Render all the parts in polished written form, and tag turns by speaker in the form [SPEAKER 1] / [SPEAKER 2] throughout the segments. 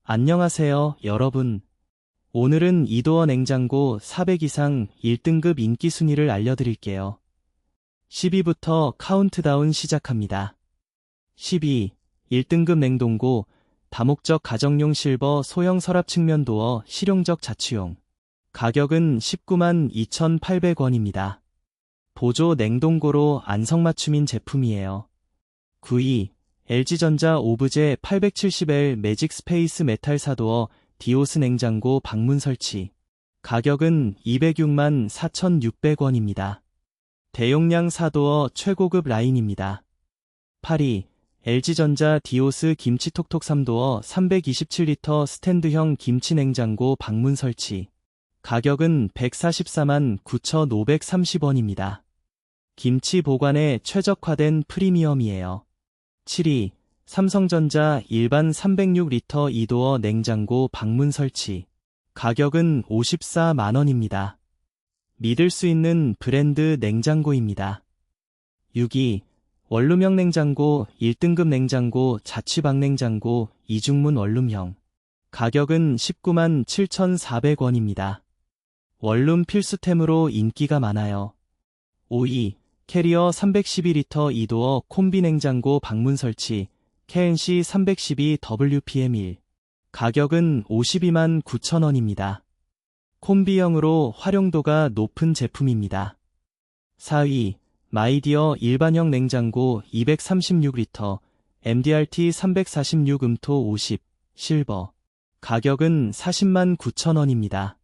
[SPEAKER 1] 안녕하세요, 여러분. 오늘은 이도어 냉장고 400 이상 1등급 인기 순위를 알려드릴게요. 10위부터 카운트다운 시작합니다. 10위, 1등급 냉동고, 다목적 가정용 실버 소형 서랍 측면 도어 실용적 자취용. 가격은 19만 2,800원입니다. 보조 냉동고로 안성맞춤인 제품이에요. 9위, LG전자 오브제 870L 매직 스페이스 메탈 사도어 디오스 냉장고 방문 설치. 가격은 206만 4,600원입니다. 대용량 사도어 최고급 라인입니다. 8위, LG전자 디오스 김치톡톡 3도어 327리터 스탠드형 김치 냉장고 방문 설치. 가격은 144만 9,530원입니다. 김치 보관에 최적화된 프리미엄이에요. 7위, 삼성전자 일반 306리터 2도어 냉장고 방문 설치. 가격은 54만원입니다. 믿을 수 있는 브랜드 냉장고입니다. 6위, 원룸형 냉장고 1등급 냉장고 자취방 냉장고 이중문 원룸형. 가격은 19만 7,400원입니다. 원룸 필수템으로 인기가 많아요. 5위, 캐리어 312리터 2도어 콤비 냉장고 방문 설치, KNC 312WPM1. 가격은 52만 9천원입니다. 콤비형으로 활용도가 높은 제품입니다. 4위, 마이디어 일반형 냉장고 236리터, MDRT 346 음토 50, 실버. 가격은 40만 9천원입니다.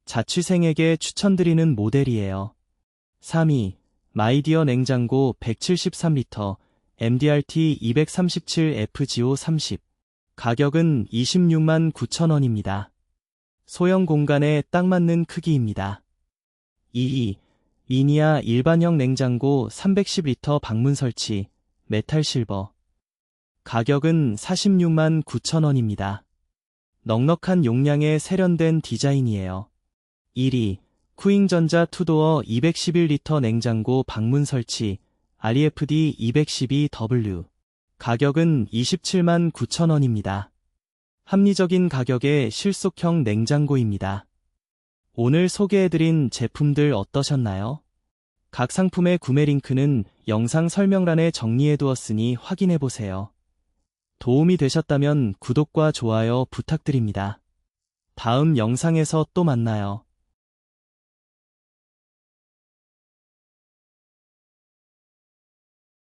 [SPEAKER 1] 자취생에게 추천드리는 모델이에요. 3위, 마이디어 냉장고 173리터, MDRT 237FGO 30. 가격은 26만 9천원입니다. 소형 공간에 딱 맞는 크기입니다. 2위, 미니아 일반형 냉장고 310리터 방문 설치, 메탈 실버. 가격은 46만 9천원입니다. 넉넉한 용량에 세련된 디자인이에요. 1위, 쿠잉전자 투도어 211리터 냉장고 방문 설치, REFD 212W. 가격은 27만 9천원입니다. 합리적인 가격의 실속형 냉장고입니다. 오늘 소개해드린 제품들 어떠셨나요? 각 상품의 구매 링크는 영상 설명란에 정리해두었으니 확인해보세요. 도움이 되셨다면 구독과 좋아요 부탁드립니다. 다음 영상에서 또 만나요.